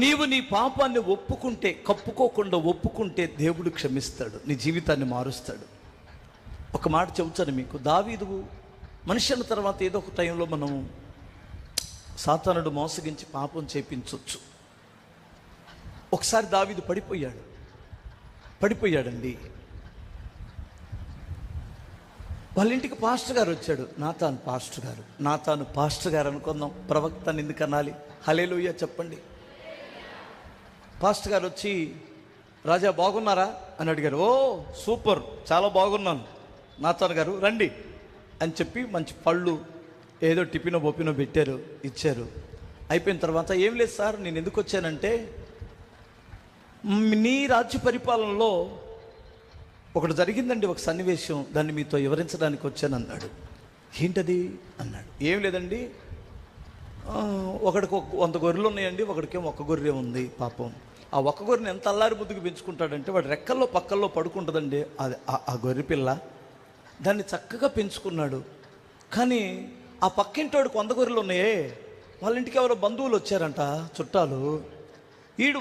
నీవు నీ పాపాన్ని ఒప్పుకుంటే, కప్పుకోకుండా ఒప్పుకుంటే దేవుడు క్షమిస్తాడు, నీ జీవితాన్ని మారుస్తాడు. ఒక మాట చెబుతాను మీకు. దావీదు మనిషి అన్న తర్వాత ఏదో ఒక టైంలో మనము సాతానుడు మోసగించి పాపం చేపించవచ్చు. ఒకసారి దావీదు పడిపోయాడండి. వాళ్ళ ఇంటికి పాస్టర్ గారు వచ్చాడు. నాతాను పాస్టర్ గారు అనుకుందాం, ప్రవక్తని ఎందుకు అనాలి? హల్లెలూయా చెప్పండి. పాస్టర్ గారు వచ్చి, రాజా బాగున్నారా అని అడిగారు. ఓ సూపర్, చాలా బాగున్నాను నాతాను గారు, రండి అని చెప్పి మంచి పళ్ళు ఏదో టిఫినో బొప్పినో పెట్టారు, ఇచ్చారు. అయిపోయిన తర్వాత, ఏం లేదు సార్, నేను ఎందుకు వచ్చానంటే నీ రాజ్య పరిపాలనలో ఒకటి జరిగిందండి, ఒక సన్నివేశం, దాన్ని మీతో వివరించడానికి వచ్చాను అన్నాడు. ఏంటది అన్నాడు. ఏం లేదండి, ఒకడికి 100 గొర్రెలు ఉన్నాయండి, ఒకడికేమో 1 గొర్రె ఉంది. పాపం ఆ 1 గొర్రెని ఎంత అల్లారి బుద్ధికి పెంచుకుంటాడంటే, వాడు రెక్కల్లో పక్కల్లో పడుకుంటుందండి అది ఆ గొర్రె పిల్ల. దాన్ని చక్కగా పెంచుకున్నాడు. కానీ ఆ పక్కింటోడికి 100 గొర్రెలు ఉన్నాయే, వాళ్ళ ఇంటికి ఎవరో బంధువులు వచ్చారంట, చుట్టాలు.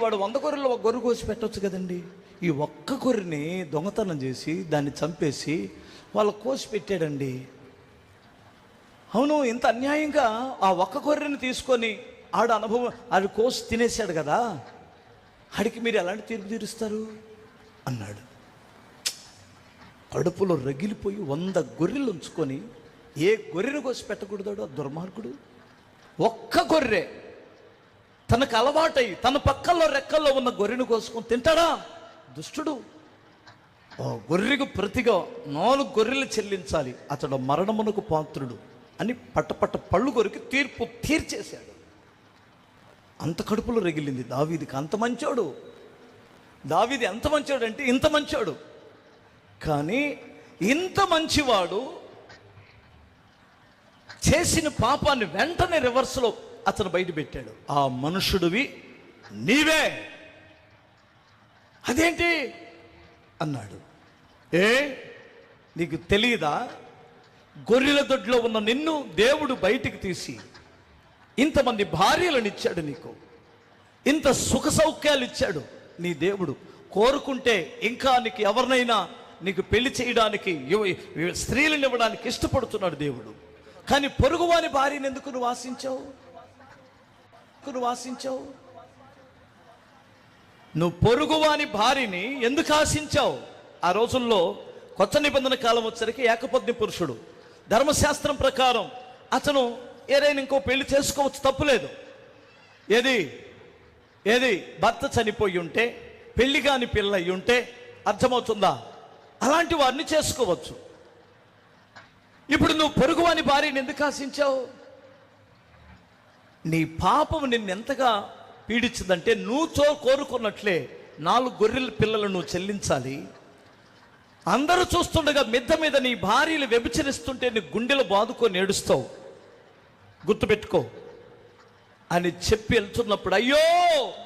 వాడు 100 గొర్రెలు 1 గొర్రె కోసి పెట్టవచ్చు కదండి. ఈ 1 గొర్రెని దొంగతనం చేసి దాన్ని చంపేసి వాళ్ళు కోసి పెట్టాడండి. అవును, ఇంత అన్యాయంగా ఆ 1 గొర్రెని తీసుకొని ఆడు కోసి తినేశాడు కదా, ఆడికి మీరు ఎలాంటి తీర్పు తీరుస్తారు అన్నాడు. కడుపులో రగిలిపోయి 100 గొర్రెలు ఉంచుకొని ఏ గొర్రెను కోసి పెట్టకూడదాడు ఆ దుర్మార్గుడు. 1 గొర్రె తనకు అలవాటై తన పక్కల్లో రెక్కల్లో ఉన్న గొర్రెను కోసుకొని తింటాడా దుష్టుడు. గొర్రెకు ప్రతిగా 4 గొర్రెలు చెల్లించాలి, అతడు మరణమునకు పాత్రుడు అని పట్టపట్ట పళ్ళు కొరికి తీర్పు తీర్చేశాడు. అంత కడుపులో రగిలింది దావీదికి. అంత మంచోడు దావీది. ఎంత మంచోడు అంటే ఇంత మంచోడు. కానీ ఇంత మంచివాడు చేసిన పాపాన్ని వెంటనే రివర్స్లో అతను బయట పెట్టాడు. ఆ మనుషుడివి నీవే. అదేంటి అన్నాడు. నీకు తెలియదా, గొర్రెల దొడ్లో ఉన్న నిన్ను దేవుడు బయటికి తీసి ఇంతమంది భార్యలను ఇచ్చాడు, నీకు ఇంత సుఖ సౌఖ్యాలు ఇచ్చాడు నీ దేవుడు. కోరుకుంటే ఇంకా నీకు ఎవరినైనా నీకు పెళ్లి చేయడానికి స్త్రీలను ఇవ్వడానికి ఇష్టపడుతున్నాడు దేవుడు. కానీ పొరుగువాని భార్యను ఎందుకు నువ్వు ఆశించావు? నువ్వు పొరుగువాని భార్యని ఎందుకు ఆశించావు? ఆ రోజుల్లో కొత్త నిబంధన కాలం వచ్చరికి ఏకపత్ని పురుషుడు, ధర్మశాస్త్రం ప్రకారం అతను ఏదైనా ఇంకో పెళ్లి చేసుకోవచ్చు, తప్పులేదు. ఏది భర్త చనిపోయి ఉంటే, పెళ్లి కాని పిల్ల అయి ఉంటే, అర్థమవుతుందా, అలాంటి వారిని చేసుకోవచ్చు. ఇప్పుడు నువ్వు పొరుగువాని భార్యని ఎందుకు ఆశించావు? నీ పాపం నిన్నెంతగా పీడించిందంటే, నువ్వు కోరుకున్నట్లే 4 గొర్రెల పిల్లలను నువ్వు చెల్లించాలి. అందరూ చూస్తుండగా మిద్ద మీద నీ భార్యలు వ్యభిచరిస్తుంటే నీ గుండెలు బాదుకొని ఏడుస్తావు, గుర్తుపెట్టుకో అని చెప్పి వెళ్తున్నప్పుడు, అయ్యో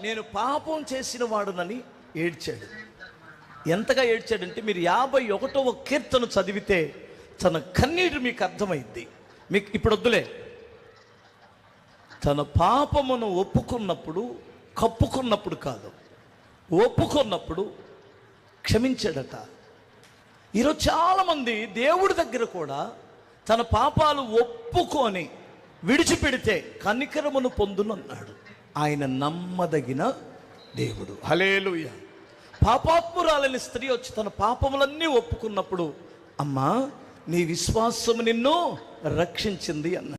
నేను పాపం చేసిన వాడునని ఏడ్చాడు. ఎంతగా ఏడ్చాడంటే, మీరు 51వ కీర్తన చదివితే తన కన్నీరు మీకు అర్థమైంది. మీకు ఇప్పుడు వద్దులే. తన పాపమును ఒప్పుకున్నప్పుడు, కప్పుకున్నప్పుడు కాదు, ఒప్పుకున్నప్పుడు క్షమించాడట. ఈరోజు చాలామంది దేవుడి దగ్గర కూడా తన పాపాలు ఒప్పుకొని విడిచిపెడితే కనికరమును పొందునన్నాడు. ఆయన నమ్మదగిన దేవుడు. హల్లెలూయా. పాపాత్మురాలని స్త్రీ వచ్చి తన పాపములన్నీ ఒప్పుకున్నప్పుడు, అమ్మా నీ విశ్వాసము నిన్ను రక్షించింది అన్నాడు.